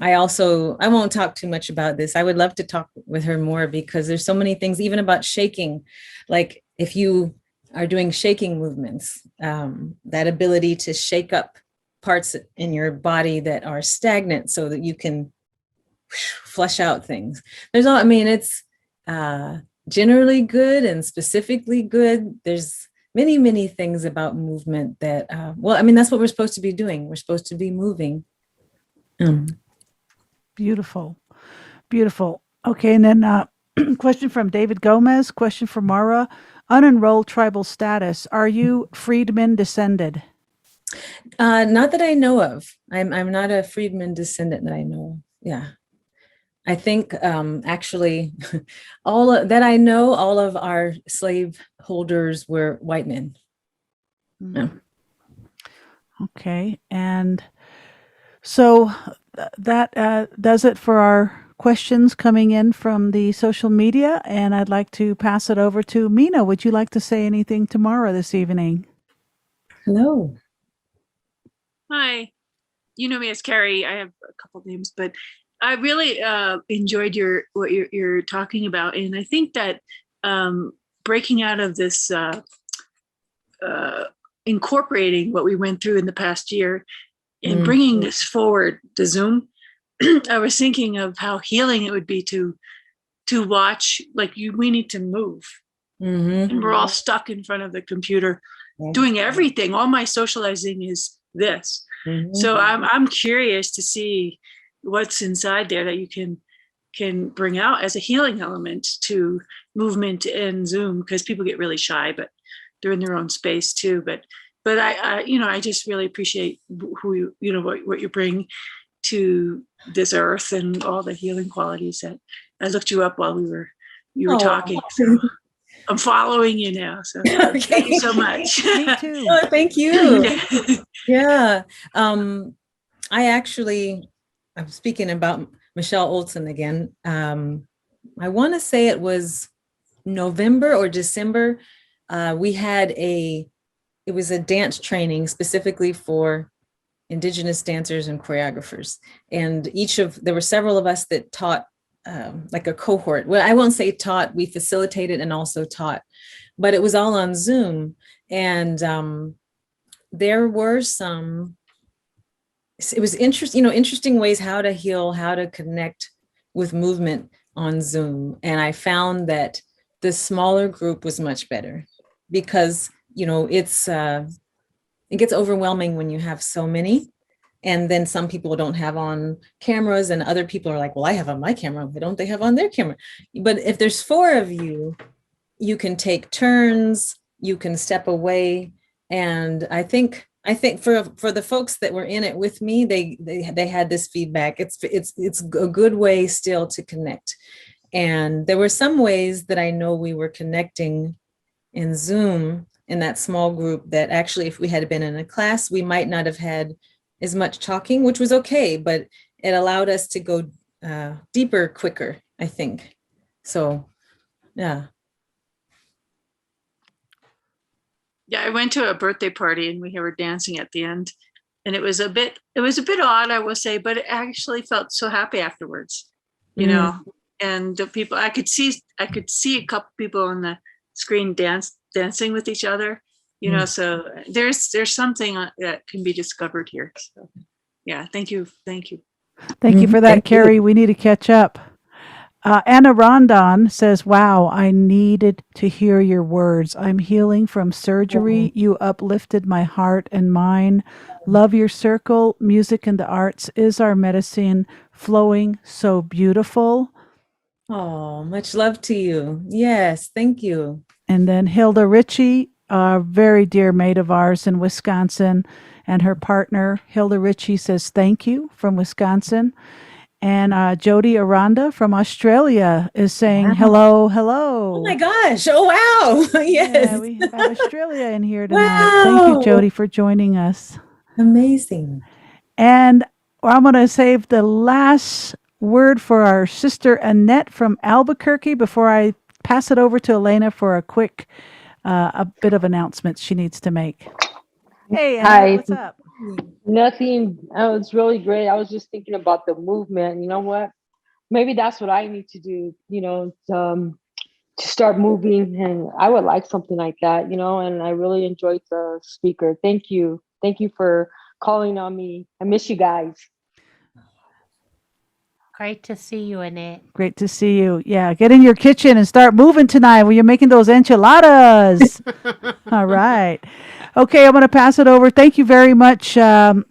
I won't talk too much about this. I would love to talk with her more because there's so many things, even about shaking. Like if you are doing shaking movements, that ability to shake up parts in your body that are stagnant so that you can flush out things. It's generally good and specifically good. There's many, many things about movement that, that's what we're supposed to be doing. We're supposed to be moving. Beautiful. Beautiful. Okay, and then question from David Gomez, question for Mara. Unenrolled tribal status. Are you freedmen descended? Not that I know of. I'm not a freedman descendant that I know of. Yeah. I think actually that I know, all of our slave holders were white men. Yeah. Okay, and so that does it for our questions coming in from the social media, and I'd like to pass it over to Mina. Would you like to say anything tomorrow this evening? Hello. Hi, you know me as Carrie. I have a couple names, but I really enjoyed what you're talking about, and I think that breaking out of this, incorporating what we went through in the past year, and bringing this forward to Zoom, I was thinking of how healing it would be to watch. Like we need to move, and we're all stuck in front of the computer, doing everything. All my socializing is this. So I'm curious to see what's inside there that you can bring out as a healing element to movement and Zoom, because people get really shy, but they're in their own space too. But I just really appreciate who what you bring to this earth and all the healing qualities that I looked you up while you were talking. So I'm following you now. So Okay. thank you so much. Me too. Oh, thank you. Yeah. I'm speaking about Michelle Olson again. I want to say it was November or December. We had it was a dance training specifically for Indigenous dancers and choreographers. And there were several of us that taught like a cohort. Well, I won't say taught, we facilitated and also taught, but it was all on Zoom. And there were it was interesting ways how to heal, how to connect with movement on Zoom. And I found that the smaller group was much better because, it gets overwhelming when you have so many. And then some people don't have on cameras and other people are like, well, I have on my camera. Why don't they have on their camera? But if there's 4 of you, you can take turns, you can step away. And I think for the folks that were in it with me, they had this feedback. It's a good way still to connect. And there were some ways that I know we were connecting in Zoom in that small group that actually, if we had been in a class, we might not have had as much talking, which was okay, but it allowed us to go deeper, quicker, I think. So, yeah. Yeah, I went to a birthday party and we were dancing at the end, and it was a bit odd, I will say, but it actually felt so happy afterwards, and the people, I could see a couple people on the screen dancing with each other, so there's something that can be discovered here. So yeah, thank you Thank you for that, Carrie. We need to catch up. Anna Rondon says, wow, I needed to hear your words. I'm healing from surgery. You uplifted my heart and mind. Love your circle. Music and the arts is our medicine, flowing so beautiful. Oh, much love to you. Yes, thank you. And then Hilda Ritchie, a very dear mate of ours in Wisconsin, and her partner, Hilda Ritchie, says thank you from Wisconsin. And Jody Aranda from Australia is saying hello. Oh my gosh. Oh, wow. Yes. Yeah, we have Australia in here tonight. Wow. Thank you, Jody, for joining us. Amazing. And I'm going to save the last word for our sister Annette from Albuquerque before I pass it over to Elena for a quick a bit of announcements she needs to make. Hey, Annette, Hi. what's up? Nothing. Oh, it's really great. I was just thinking about the movement. You know what? Maybe that's what I need to do, to start moving. And I would like something like that, and I really enjoyed the speaker. Thank you. Thank you for calling on me. I miss you guys. Great to see you, Annette. Great to see you. Yeah, get in your kitchen and start moving tonight when you're making those enchiladas. All right. Okay, I'm going to pass it over. Thank you very much, Maura,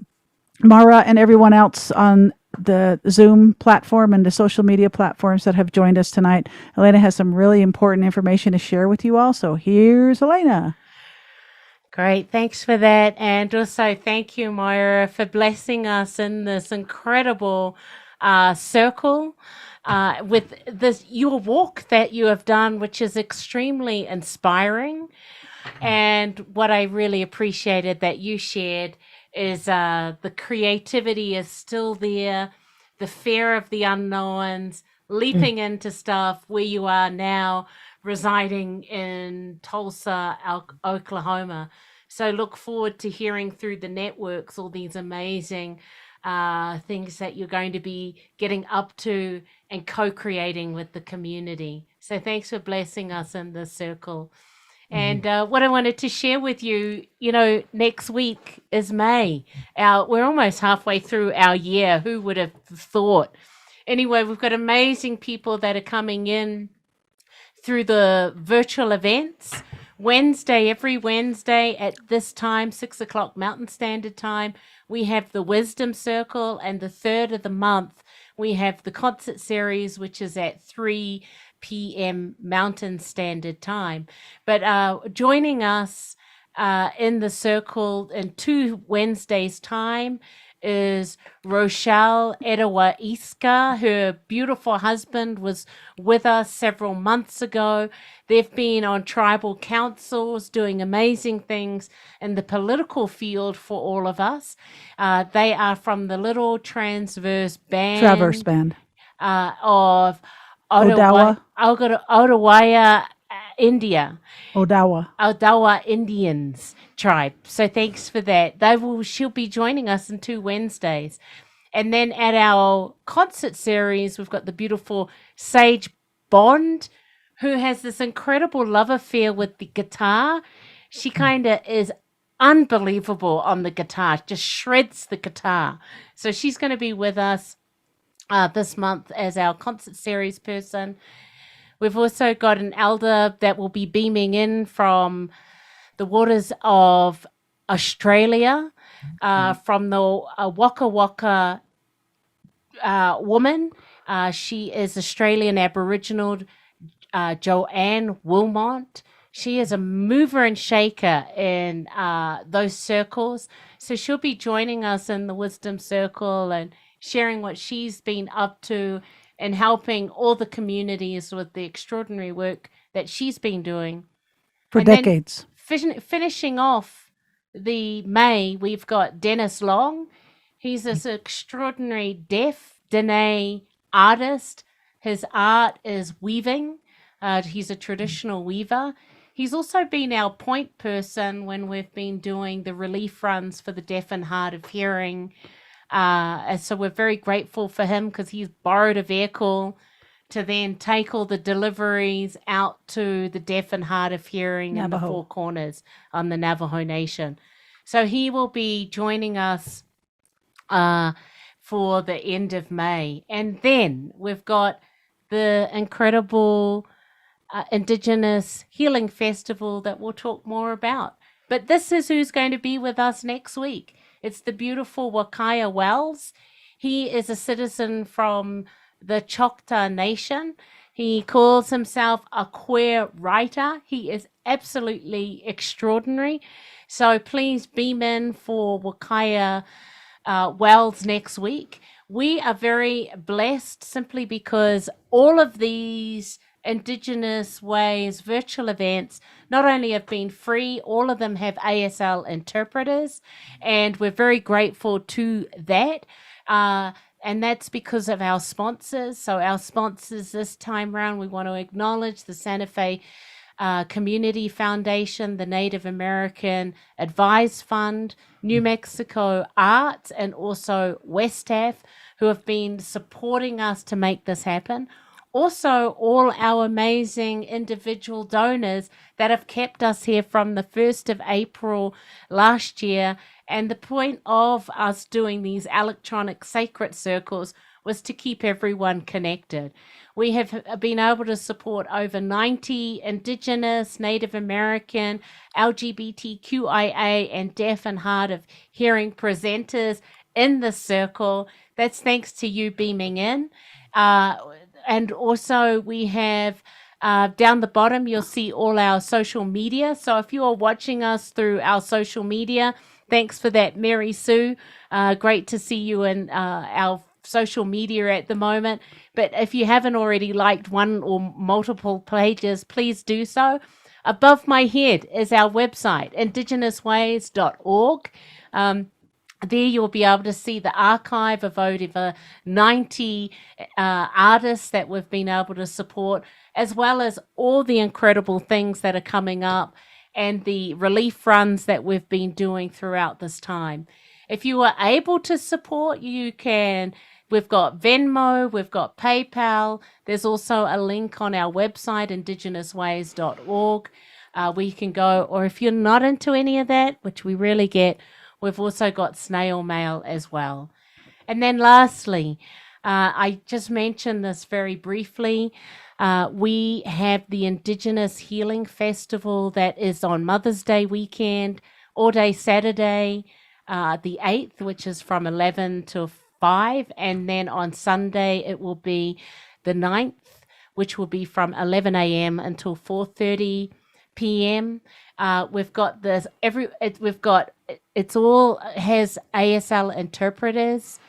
and everyone else on the Zoom platform and the social media platforms that have joined us tonight. Elena has some really important information to share with you all. So here's Elena. Great. Thanks for that. And also thank you, Maura, for blessing us in this incredible circle with your walk that you have done, which is extremely inspiring. And what I really appreciated that you shared is the creativity is still there, the fear of the unknowns, leaping into stuff where you are now residing in Tulsa, Oklahoma. So look forward to hearing through the networks all these amazing things that you're going to be getting up to and co-creating with the community. So thanks for blessing us in this circle. And what I wanted to share with you, next week is May. We're almost halfway through our year. Who would have thought? Anyway, we've got amazing people that are coming in through the virtual events. Every Wednesday at this time, 6:00 Mountain Standard Time, we have the Wisdom Circle, and the 3rd of the month, we have the concert series, which is at 3 p.m. Mountain Standard Time. But joining us in the circle in 2 Wednesdays' time is Rochelle Edawa-Iska. Her beautiful husband was with us several months ago. They've been on tribal councils doing amazing things in the political field for all of us. They are from the Little Traverse Band of Odawa. Otawaya India. Odawa Indians tribe. So thanks for that. She'll be joining us in 2 Wednesdays. And then at our concert series, we've got the beautiful Sage Bond, who has this incredible love affair with the guitar. She kind of is unbelievable on the guitar, just shreds the guitar. So she's going to be with us this month as our concert series person. We've also got an elder that will be beaming in from the waters of Australia, from the Waka Waka woman. She is Australian Aboriginal, Joanne Wilmot. She is a mover and shaker in those circles. So she'll be joining us in the Wisdom Circle and sharing what she's been up to and helping all the communities with the extraordinary work that she's been doing. For decades. Finishing off the May, we've got Dennis Long. He's this extraordinary deaf Dene artist. His art is weaving. He's a traditional weaver. He's also been our point person when we've been doing the relief runs for the deaf and hard of hearing. And so we're very grateful for him because he's borrowed a vehicle to then take all the deliveries out to the deaf and hard of hearing in the Four Corners on the Navajo Nation. So he will be joining us for the end of May. And then we've got the incredible Indigenous Healing Festival that we'll talk more about. But this is who's going to be with us next week. It's the beautiful Wakaya Wells. He is a citizen from the Choctaw Nation. He calls himself a queer writer. He is absolutely extraordinary. So please beam in for Wakaya Wells next week. We are very blessed simply because all of these Indigenous Ways virtual events not only have been free, all of them have ASL interpreters, and we're very grateful to that. And that's because of our sponsors. So our sponsors this time around, we want to acknowledge the Santa Fe Community Foundation, the Native American Advise Fund, New Mexico Arts, and also Westaf, who have been supporting us to make this happen. Also, all our amazing individual donors that have kept us here from the 1st of April last year. And the point of us doing these electronic sacred circles was to keep everyone connected. We have been able to support over 90 Indigenous, Native American, LGBTQIA, and deaf and hard of hearing presenters in the circle. That's thanks to you beaming in. And also we have down the bottom, you'll see all our social media. So if you are watching us through our social media, thanks for that, Mary Sue. Great to see you in our social media at the moment. But if you haven't already liked one or multiple pages, please do so. Above my head is our website, IndigenousWays.org. There you'll be able to see the archive of over 90 artists that we've been able to support, as well as all the incredible things that are coming up and the relief runs that we've been doing throughout this time. If you are able to support, you can. We've got Venmo, we've got PayPal. There's also a link on our website, IndigenousWays.org, where you can go. Or if you're not into any of that, which we really get, we've also got snail mail as well. And then lastly, I just mentioned this very briefly. We have the Indigenous Healing Festival that is on Mother's Day weekend, all day Saturday, the 8th, which is from 11 to 5. And then on Sunday, it will be the 9th, which will be from 11 a.m. until 4:30 p.m. We've got this it's all has ASL interpreters.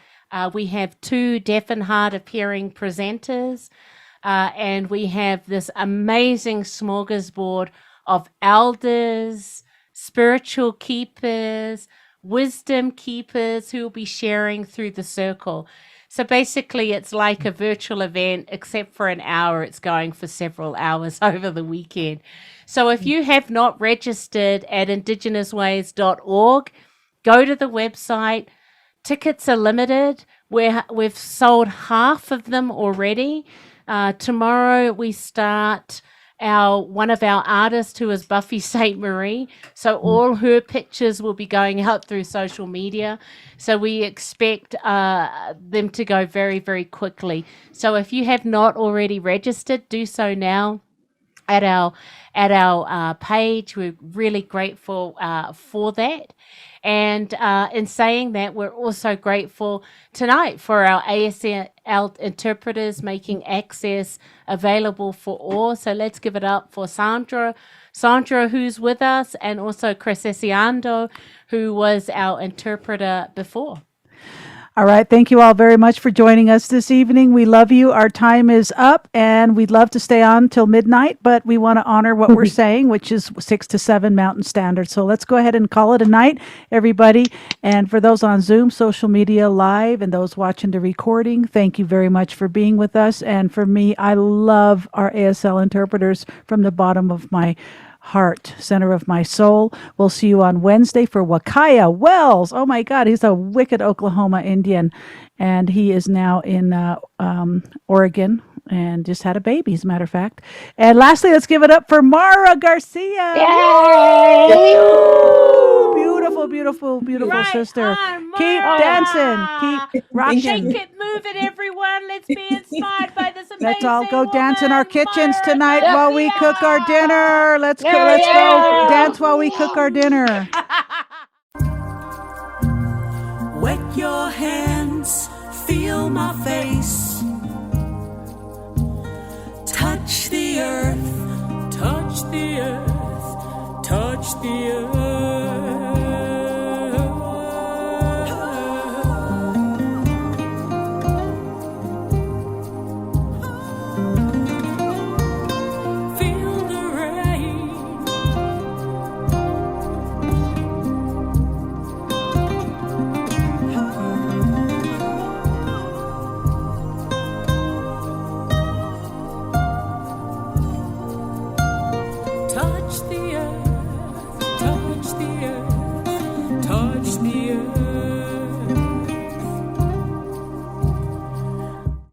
We have 2 deaf and hard of hearing presenters, and we have this amazing smorgasbord of elders, spiritual keepers, wisdom keepers who will be sharing through the circle. So basically, it's like a virtual event, except for an hour. It's going for several hours over the weekend. So if you have not registered at IndigenousWays.org, go to the website. Tickets are limited. We've sold half of them already. Tomorrow we start one of our artists, who is Buffy St. Marie. So all her pictures will be going out through social media. So we expect them to go very, very quickly. So if you have not already registered, do so now at our page. We're really grateful for that. And in saying that, we're also grateful tonight for our ASL interpreters making access available for all. So let's give it up for Sandra, who's with us, and also Chris Esiando, who was our interpreter before. All right. Thank you all very much for joining us this evening. We love you. Our time is up, and we'd love to stay on till midnight, but we want to honor what we're saying, which is 6 to 7 Mountain Standard. So let's go ahead and call it a night, everybody. And for those on Zoom, social media live, and those watching the recording, thank you very much for being with us. And for me, I love our ASL interpreters from the bottom of my heart, center of my soul. We'll see you on Wednesday for Wakaya Wells. Oh my God, he's a wicked Oklahoma Indian, and he is now in Oregon and just had a baby, as a matter of fact. And lastly, let's give it up for Maura Garcia. Yay! Woo! Beautiful, beautiful, beautiful Right sister. on, Keep Maura. dancing. Keep rocking. Shake it, move it, everyone. Let's be inspired by this amazing Let's all go dance in our woman, kitchens Maura tonight Garcia. while we cook our dinner. Let's go dance while we cook our dinner. Wet your hands, feel my face. Touch the earth, touch the earth, touch the earth.